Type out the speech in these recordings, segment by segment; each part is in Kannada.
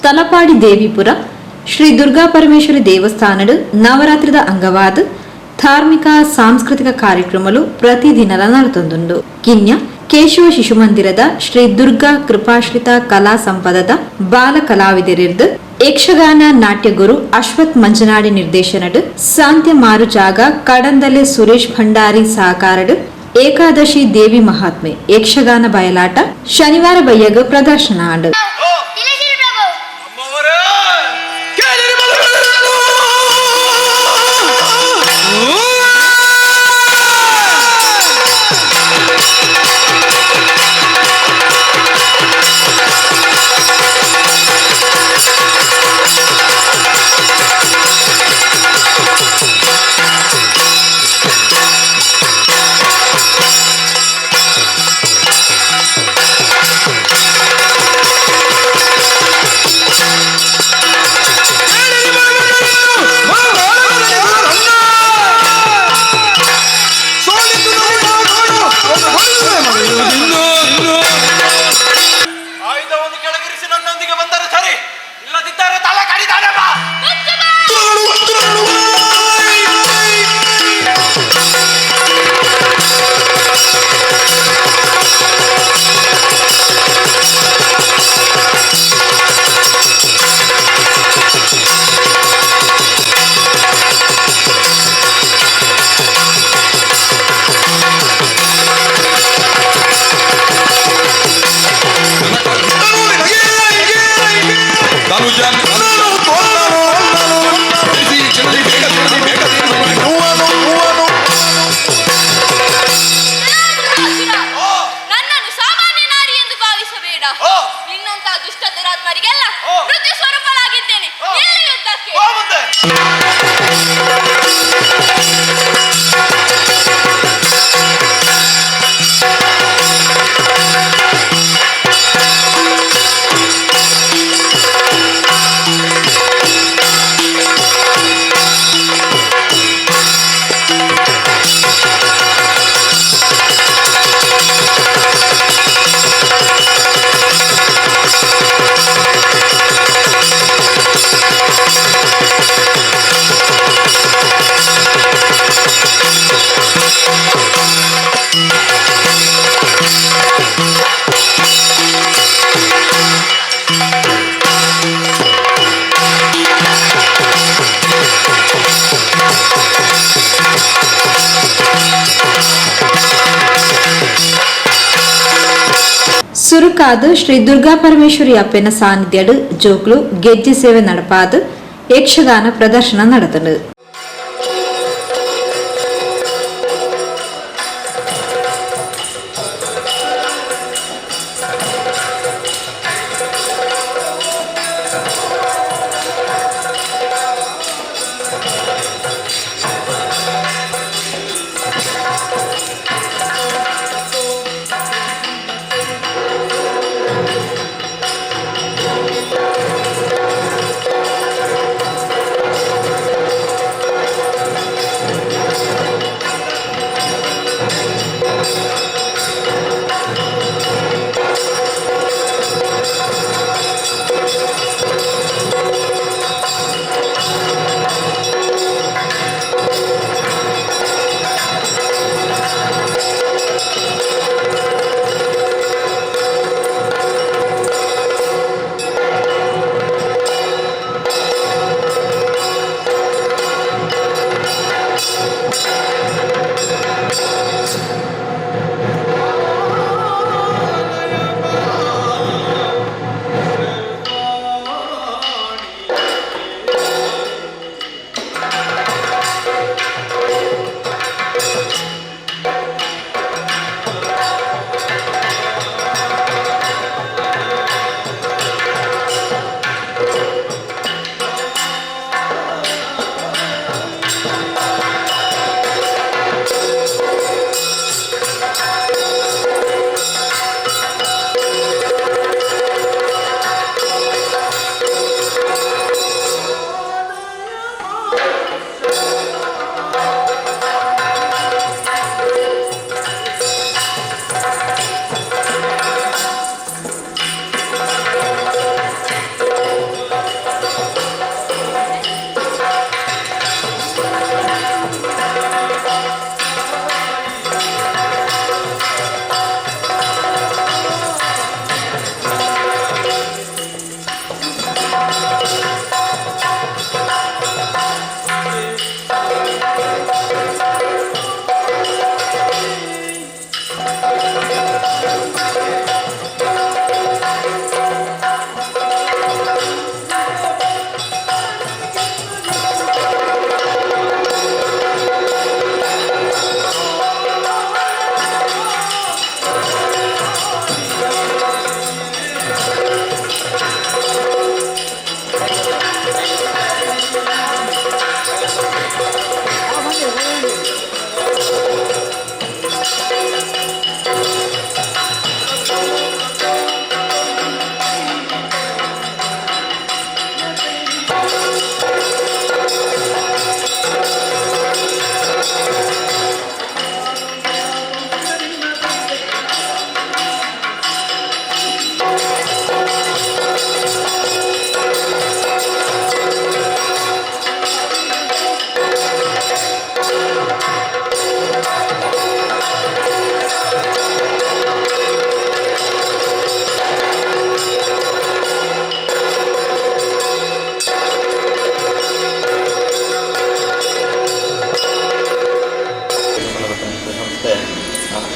ತಲಪಾಡಿ ದೇವಿಪುರ ಶ್ರೀ ದುರ್ಗಾ ಪರಮೇಶ್ವರಿ ದೇವಸ್ಥಾನಡು ನವರಾತ್ರಿದ ಅಂಗವಾದ ಧಾರ್ಮಿಕ ಸಾಂಸ್ಕೃತಿಕ ಕಾರ್ಯಕ್ರಮಗಳು ಪ್ರತಿದಿನ ನಡೆತೊಂದುಂಡು. ಕಿನ್ಯ ಕೇಶವ ಶಿಶು ಮಂದಿರದ ಶ್ರೀ ದುರ್ಗಾ ಕೃಪಾಶ್ರಿತ ಕಲಾ ಸಂಪದದ ಬಾಲ ಕಲಾವಿದರಿರ್ದು ಯಕ್ಷಗಾನ ನಾಟ್ಯಗುರು ಅಶ್ವಥ್ ಮಂಜನಾಡಿ ನಿರ್ದೇಶನಡು ಸಾಂತ್ಯ ಮಾರುಜಾಗ ಕಡಂದಲೆ ಸುರೇಶ್ ಭಂಡಾರಿ ಸಹಕಾರಡು ಏಕಾದಶಿ ದೇವಿ ಮಹಾತ್ಮೆ ಯಕ್ಷಗಾನ ಬಯಲಾಟ ಶನಿವಾರ ಬಯ್ಯಗ ಪ್ರದರ್ಶನ ಆಡು. ಸುರುಕಾದ ಶ್ರೀ ದುರ್ಗಾ ಪರಮೇಶ್ವರಿ ಅಪ್ಪನ ಸಾನ್ನಿಧ್ಯಡು ಜೋಕ್ಲು ಗೆಜ್ಜೆ ಸೇವೆ ನಡಪಾದ ಯಕ್ಷಗಾನ ಪ್ರದರ್ಶನ ನಡೆದಳು.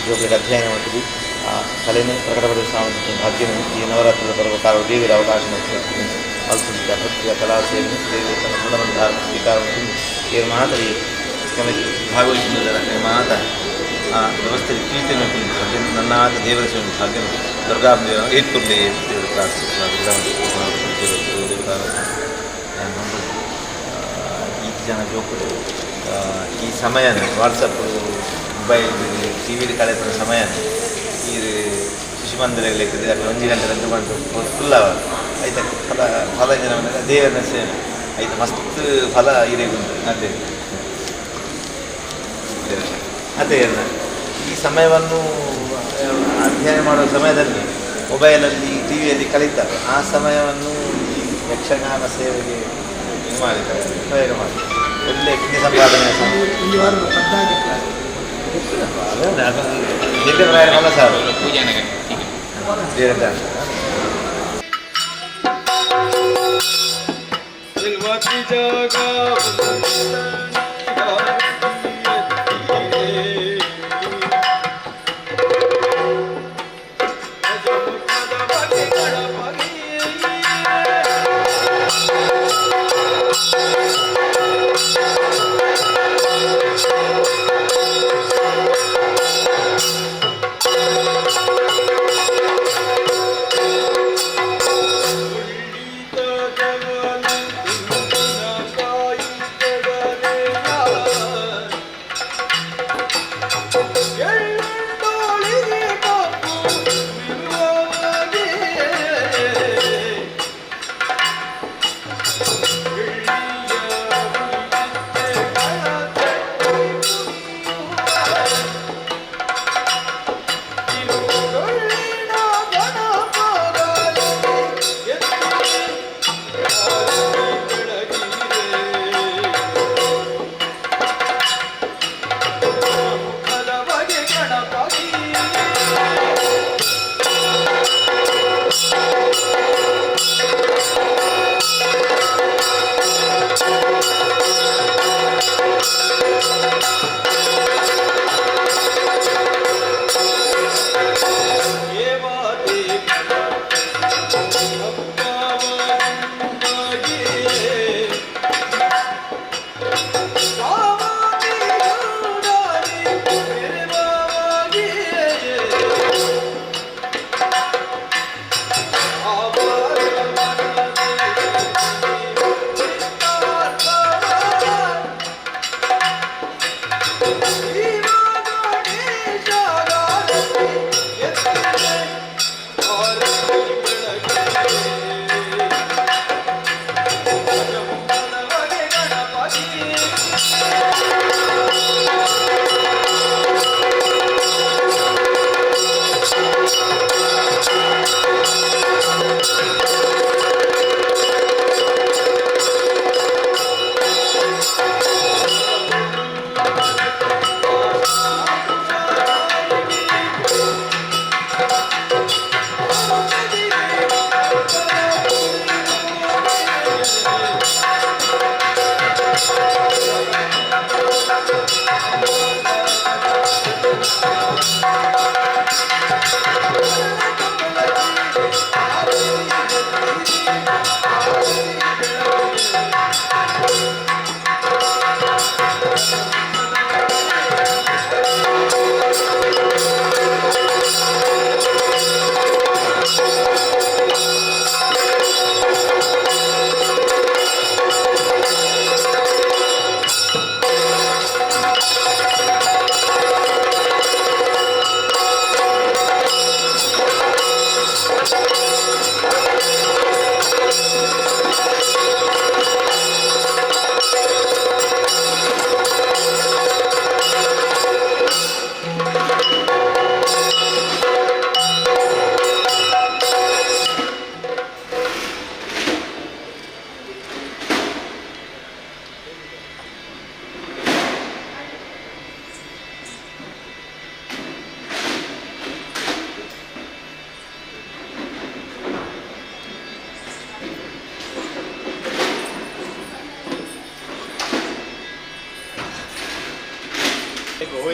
ಜೋಗಕ್ಕೆ ಅಧ್ಯಯನ ಮಾಡ್ತೀವಿ ಆ ಕಲೆಯನ್ನು ಪ್ರಕಟಪಡಿಸುವ ಭಾಗ್ಯವನ್ನು ಈ ನವರಾತ್ರಿಯ ಬರುವ ಕಾಲ ದೇವರ ಅವಕಾಶ ಮಾಡ್ತೀನಿ ಅಲ್ಪಂತ ಪ್ರತಿಯ ಕಲಾ ಸೇವೆ ದೇವಿ ತನ್ನ ಗುಣವಂತ ಸ್ವೀಕಾರ ఉంటుంది ಏನು ಮಾತ್ರ ಭಾಗವಹಿಸಿದ ಮಾತ ಆ ವ್ಯವಸ್ಥೆ ಕೀರ್ತನೆ ಭಾಗ್ಯ ನನ್ನ ದೇವರ ಸೇವೆ ಭಾಗ್ಯ ದುರ್ಗಾಂಬೆ ಏತ್ಕೊಂಡೆ ದೇವರು ಪ್ರಾರ್ಥಿಸುವ ಈ ಜನ ಜೋಕುಡು ಈ ಸಮಯನ ವಾಟ್ಸಪ್ ಮೊಬೈಲ್ ಟಿ ವಿಲಿ ಕಳೆದ ಸಮಯನ ಇದು ಶಿಶು ಮಂದಿರಗಳಿಗೆ ಅದು 1 ಗಂಟೆ ರದ್ದು ಮಾಡಿತು ಫುಲ್ ಅವ ಆಯ್ತು ಫಲ ಜನ ದೇವರನ್ನ ಸೇವೆ ಆಯ್ತು ಮಸ್ತ್ ಫಲ ಇರೇಗುಂಟು ಅದೇ ಈ ಸಮಯವನ್ನು ಅಧ್ಯಯನ ಮಾಡುವ ಸಮಯದಲ್ಲಿ ಮೊಬೈಲಲ್ಲಿ ಟಿ ವಿಯಲ್ಲಿ ಕಳೀತಾರೆ ಆ ಸಮಯವನ್ನು ಈ ಯಕ್ಷಗಾನ ಸೇವೆಗೆ ಇದು ಮಾಡಿದ್ದಾರೆ ಉಪಯೋಗ ಮಾಡಿ ಒಳ್ಳೆ ಪುಣ್ಯ ಸಂಪಾದನೆ ನಿರ್ಗಮನ ಸಾರು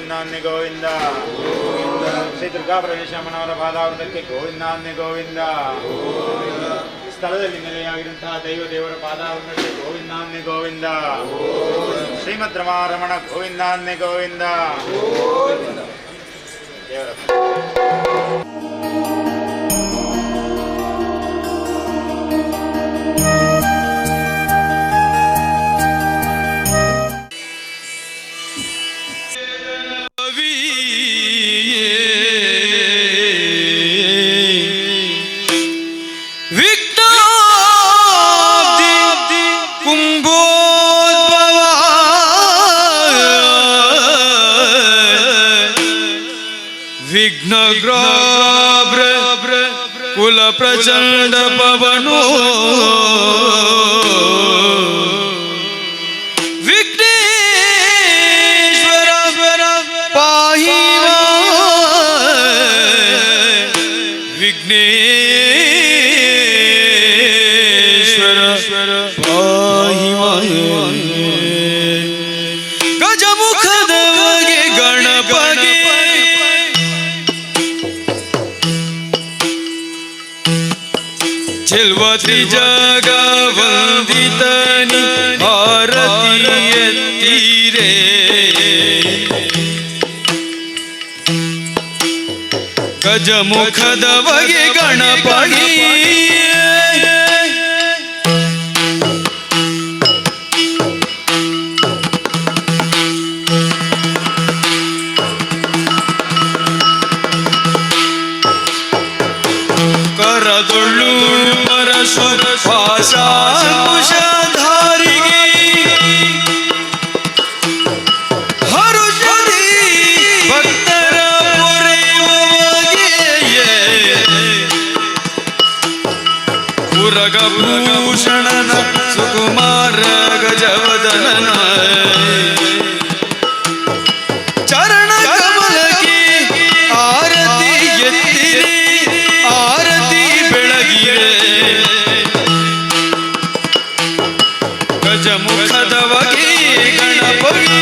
ಗೋವಿಂದಾನ್ಯ ಗೋವಿಂದ ಶ್ರೀ ದುರ್ಗಾ ಪರಮೇಶ್ವರಮ್ಮನವರ ಪಾದಾವೃತಕ್ಕೆ ಗೋವಿಂದಾನ್ಯ ಗೋವಿಂದ. ಸ್ಥಳದಲ್ಲಿ ನೆಲೆಯಾಗಿರುವಂತಹ ದೇವರ ಪಾದಾವೃತಕ್ಕೆ ಗೋವಿಂದಾನ್ಯ ಗೋವಿಂದ. ಶ್ರೀಮದ್ ರಮಾರಮಣ ಗೋವಿಂದಾನ್ಯ ಗೋವಿಂದ. ದೇವರ विघ्नग्राब्र कुल प्रचंड पवनो विघ्नेश्वर पाहि विघ्नेश्वर पाहि गजमुख देवगे गणपगे ಚೆಲ್ವತಿ ಜಗವಂದಿತನಿ ಆರತಿ ಎತ್ತೀರೆ ಗಜಮುಖದ ಬಗೆ ಗಣಪಗಿ ಕರದೊಳ್ಳು ಪಾಶಾಂಕುಶಧಾರಿಗೆ ಹರುಷದಿ ಭಕ್ತರ ಪೊರೆಯುವಗೆ ಪುರಗಭೂಷಣನ ಸುಕುಮಾರ ಗಜವದನನ ಚರಣ ಕಮಲಕ್ಕೆ ಆರತಿ ಎತ್ತಿರಿ ಆರತಿ ಬೆಳಗಿರೆ ಗಜಮುಖದ ಬಗೆ ಗಣಪಗೆ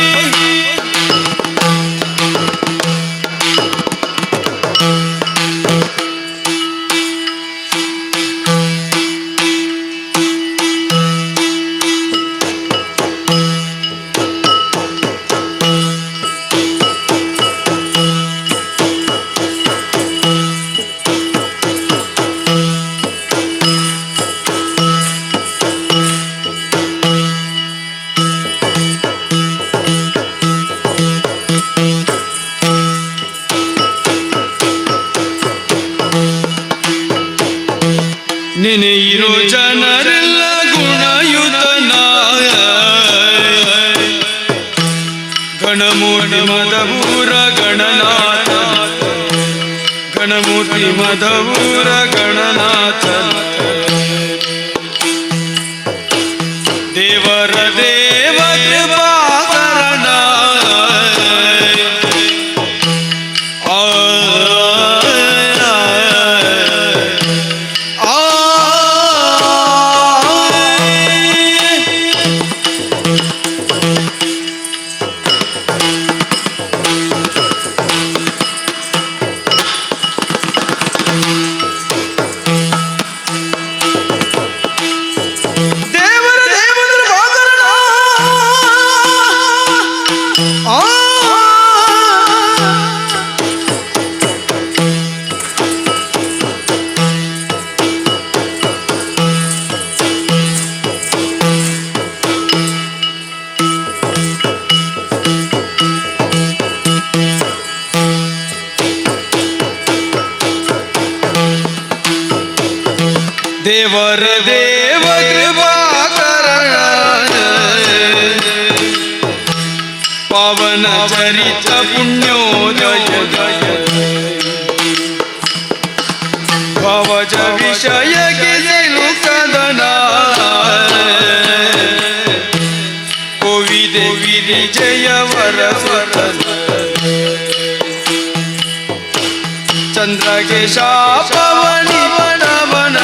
ನೆನೆಯಿರೋ ಜನರೆಲ್ಲ ಗುಣಯುತನಾಯ ಗಣಮೂರ್ತಿ ಮಧುರ ಗಣನಾಥ ಗಣಮೂರ್ತಿ ಮಧುರ ಗಣನಾಥ ದೇವರ ದೇವ ಕೃಪಾಕರಣ ದೇವರ ದೇವ ಕೃಪಾಕರಣ ಪವನ ಚರಿತ ಪುಣ್ಯೋದಯ ಭವಜ ವಿಷಯ ಗೆಲು ಕದನ ಕೋವಿದೆ ವಿಜಯವರ ಚಂದ್ರಗೆ ಶಾಪವನಿ ವನವನ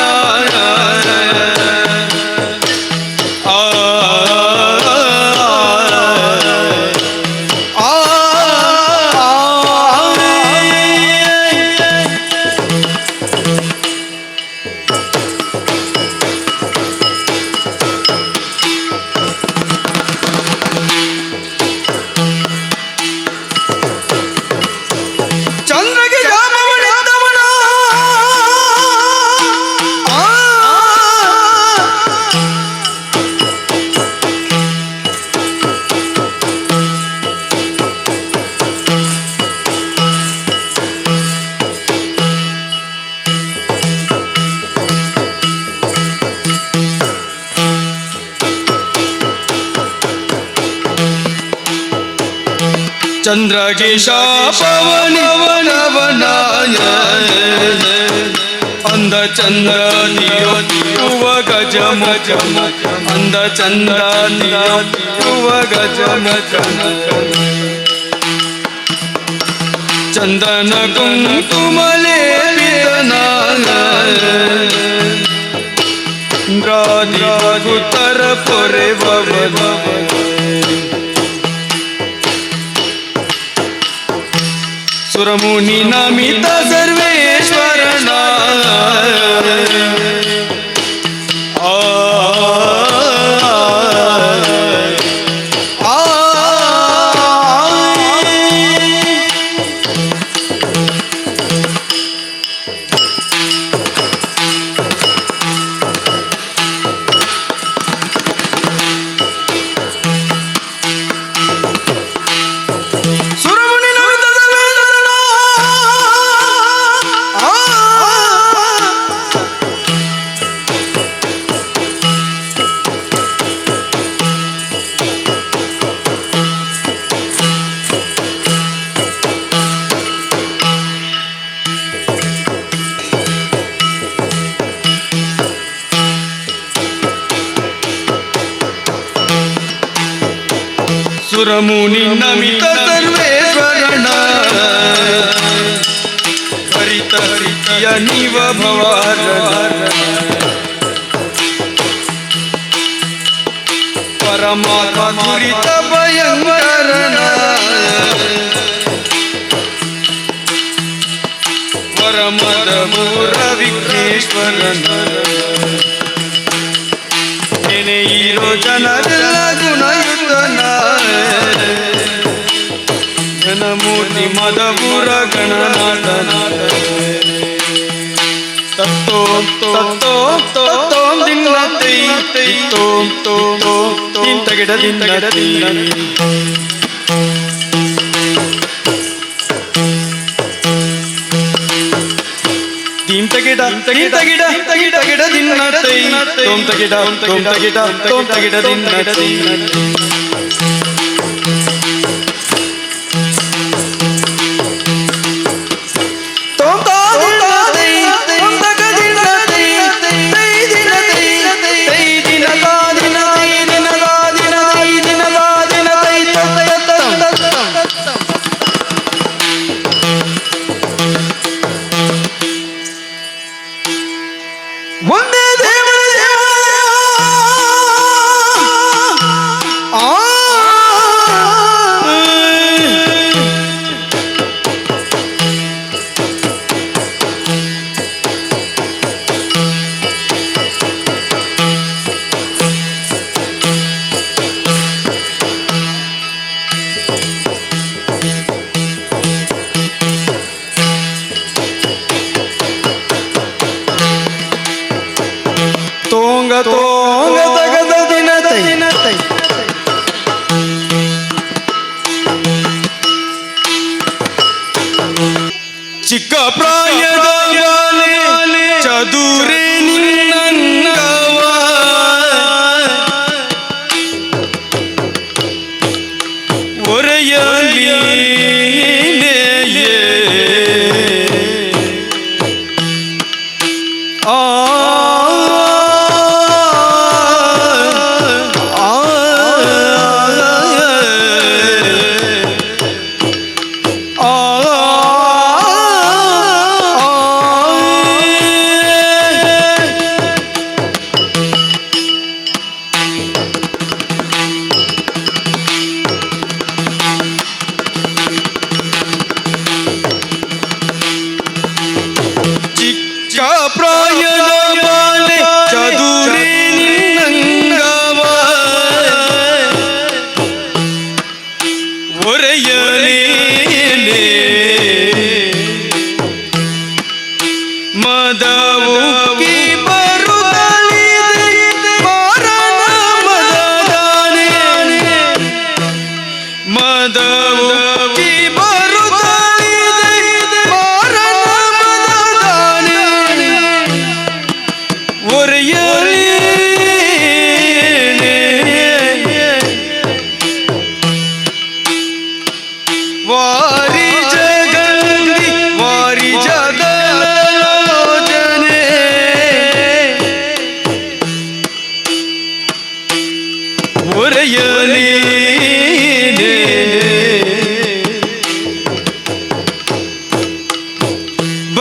ಚಂದ್ರಗೇಶ ಪವನವನಾಯ ಅಂದ ಚಂದ ದಿಯುವ ಗಜ ಮಜ ಅಂದ ಚಂದ ದಿಯುವ ಗಜ ಮಜ ಚಂದನ ಕುಂಕುಮಲೆ ರಾಧಿಕುತರ ಪೊರೆ ಬಬಲ ಸುರಮುನಿ ನಮಿತ ಸರ್ವೇಶ್ವರನ ಸುರಮುನಿ ನಮಿತ ಸರ್ವೇಶ್ವರಣ ಹರಿತ ಹರಿತಿಯ ನಿವ ಭವಾರ ಪರಮಾತ್ಮ ದುರಿತ ಭಯಂಕರಣ ವರಮದ ಮೂರ ವಿಘ್ನೇಶ್ವರನ ಏನೇ ಇರೋ ಜನರೆಲ್ಲ ಗುಣಯುತನ ಜನಮೂರ್ತಿ ಮದಪುರ ಗಣನಾಥನ ತತ್ತೋ ತತ್ತೋ ತತ್ತೋ ದಿನ ತೈ ತೋ ತೋ ತಿಂತಗಿಡ ತಿಂತಗಿಡ ತಿಂತಗಿಡ ತಿಂತಗಿಡ ತಿಂತಗಿಡ ದಿನ ತೈ ತೋಂತಗಿಡ ತೋಂತಗಿಡ ತೋಂತಗಿಡ ದಿನ ತೈ ಒಂದೇ ದೇವರ ತೋಂಗ ತೋಂಗ ತಗದ ದಿನ ತೈ ಚಿಕ್ಕ ಪ್ರಾಯದ ಬಾಲೆ ಚದುರೆ ನಿನ್ನಂಗವ ಒರೆಯಲಿ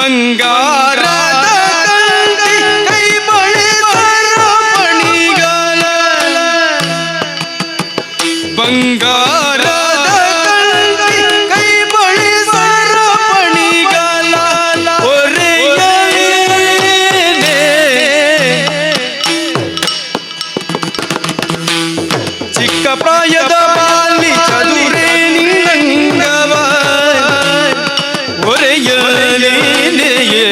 ಬಂಗಾರದ ತಂತಿ ಕೈ ಬಳೆ ಸರಪಣಿಗಾಲ ಬಂಗಾರದ ತಂತಿ ಕೈ ಬಳೆ ಸರಪಣಿಗಾಲ ಒರೆಯಲೇನೆ ಚಿಕ್ಕ ಪ್ರಾಯದ ಬಾಲಿ ಚದುರೆ ನಿನ್ನಂಗವ ಒರೆಯಲೇನೆಯೇ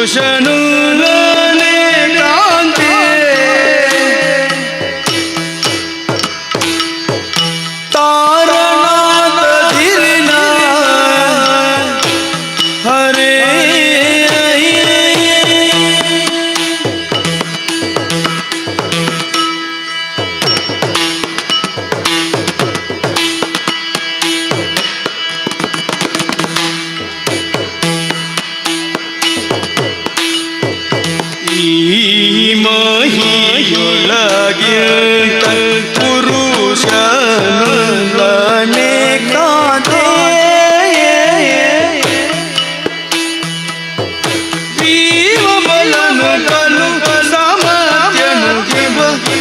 ಪುರುಷನು ಕಾಂತೆ ತಾರಣಾದಿರಿನ ಹರೇ ಮಹಿಯೊಳಗೆ ಪುರುಷನೇ ಕಾಂತೆ ಜೀವಮಲನು ಕಲು ಸಾಮರ್ಥ್ಯನು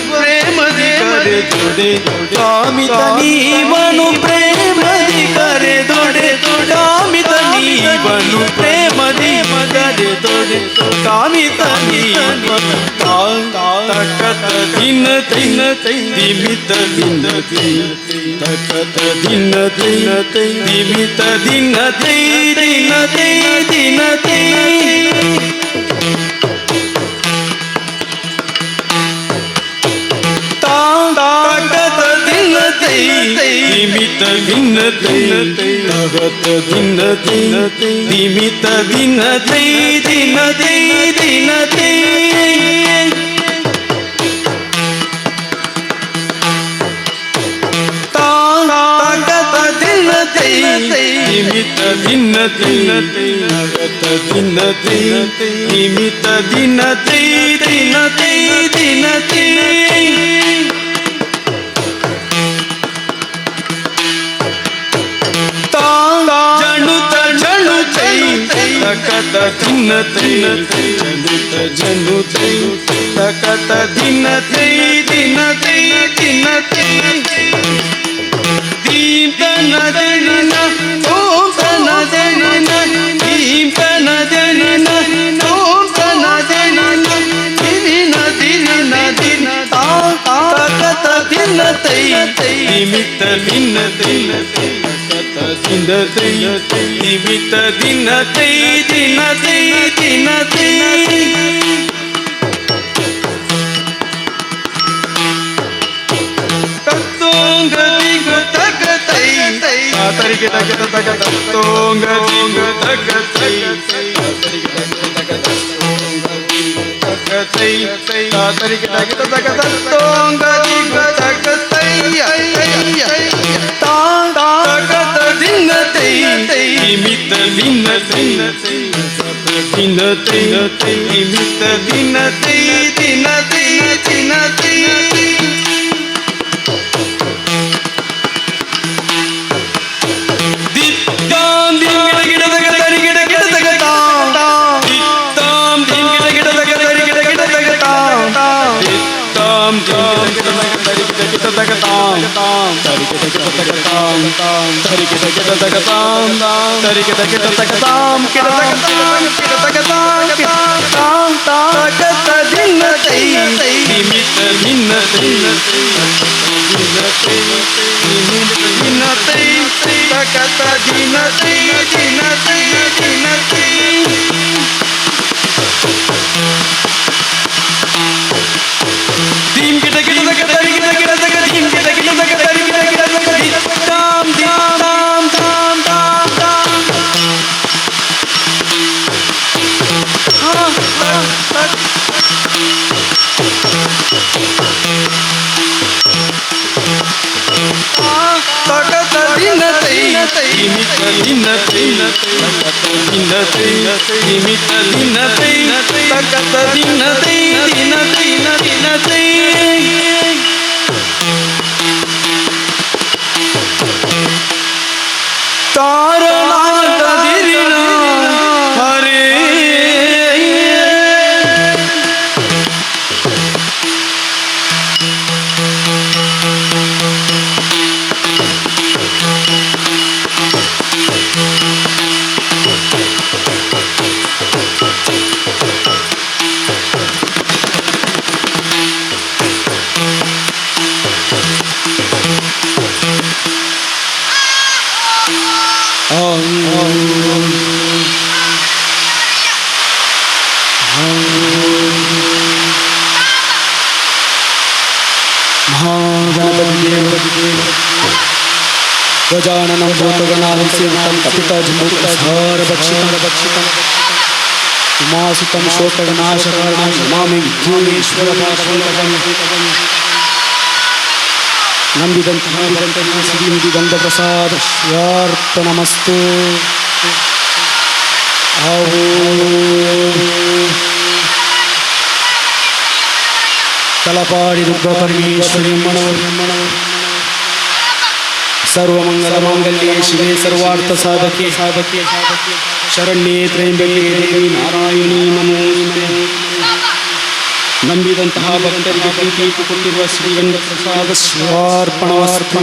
ಪ್ರೇಮದಿ ಕರೆದೊಡೆ ಕಾಮಿತ ನೀವನು ಪ್ರೇಮದಿ ಕರೆದೊಡೆ ಕಾಮಿತ ನೀವನು ಪ್ರೇಮದಿ ಕರೆದೊಡೆ ಕಾಮಿತ ನೀವನು ತಕತ ದಿನ ದಿನ ದಿಮಿತ ದಿನ ತಕತ ದಿನ ದಿನ ದಿಮಿತ ದಿನ ದಿನ ದಿನ ತಕತ ದಿನ ದಿಮಿತ ದಿನ ತಕತ ದಿನ ದಿಮಿತ ದಿನ ದಿನ ದಿನ ನಿಮಿತ ದಿನ ನಗತ ದಿನ ನಿಮಿತ ದಿನ ದಿನ ಜನುತ ಜನು ತಕತ ದಿನ ಜನುತ ಜನು ತಕತ ದಿನ ದಿನ ದೀಪನ ದನ ಓಂಪನ ದನ ದೀಪನ ದನ ಓಂಪನ ದನ ದಿನ ದಿನ ದಿನ ತಾಕತ ದಿನ ನಿಮಿತ್ತ ದಿನ ತಾಕತ ದಿನ ನಿಮಿತ್ತ ದಿನ ದಿನ गजाननं भूतगणानं सेवितं कपितजम्बूफलसारभक्षितं उमासुतं शोकविनाशकारणं नमामि विघ्नेश्वरपादवल्लभं नन्दिदन्तं श्रीनिधिगन्धप्रसादस्यार्पणमस्तु तलपाडि दुर्गापरमेश्वरी मनोरमण सर्वमंगलमांगल्ये शिवे सर्वार्थसाधके शरण्ये त्र्यंबके देवी नारायणी नमोस्तुते ನಂಬಿದಂತಹ ಭಕ್ತರಿಗೆ ಪ್ರೀತಿ ಕೊಟ್ಟಿರುವ ಶ್ರೀಗಂಧ ಪ್ರಸಾದ ಶಿವಾರ್ಪಣಮಸ್ತು.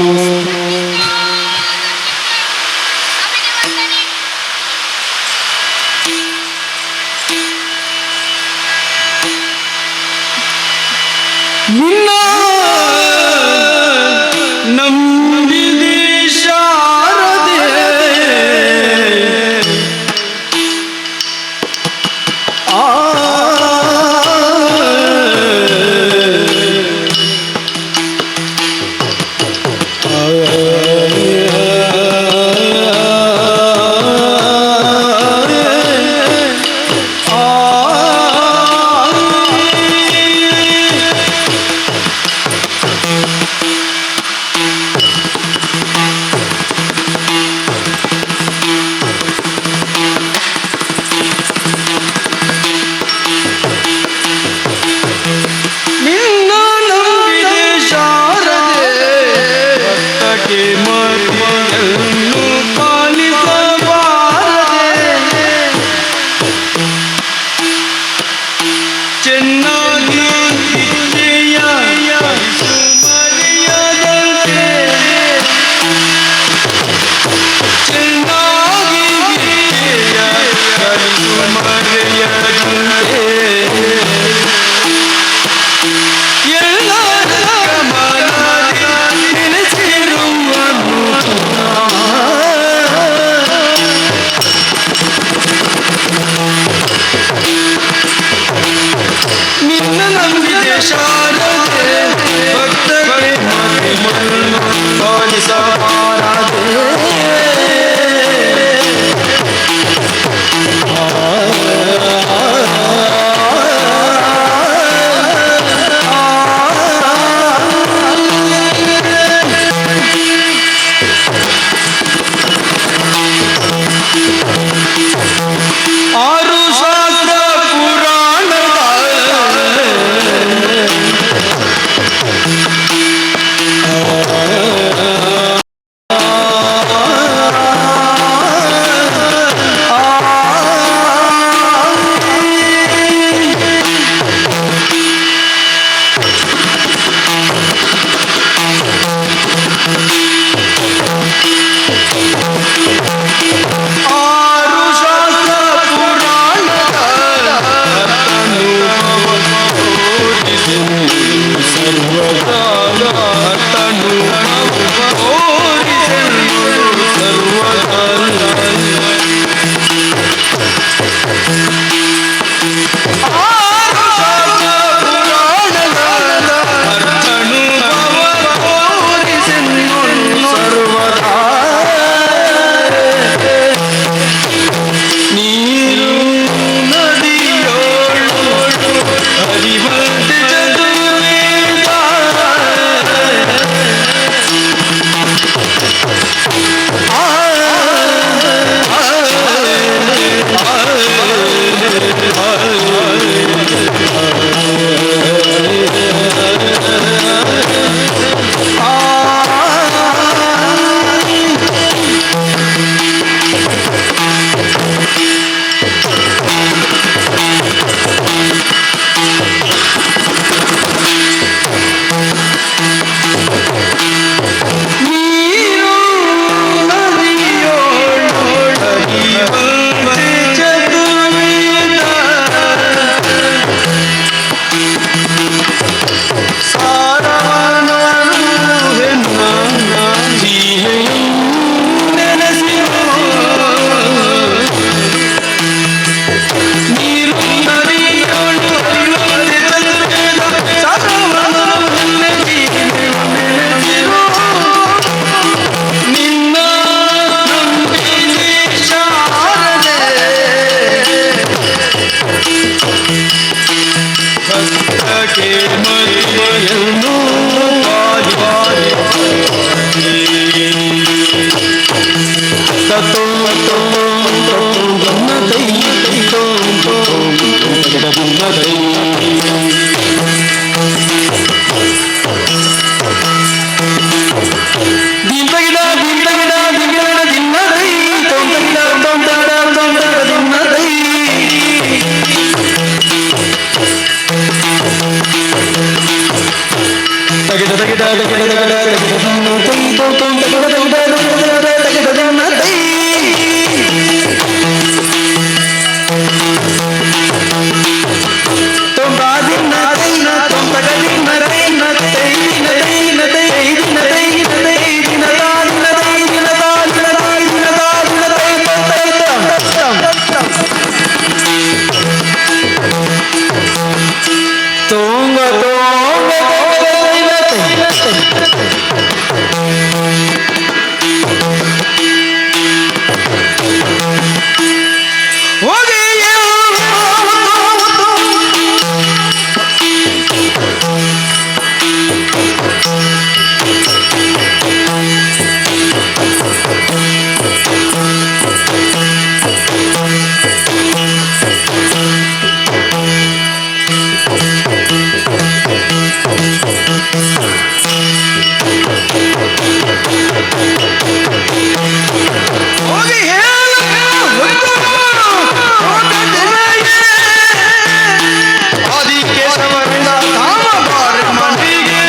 ಆದಿ ಕೇಶವರಿಂದ ಧಾಮ ಬಾರ ಮನೆಗೆ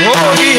ಹೋಗಿ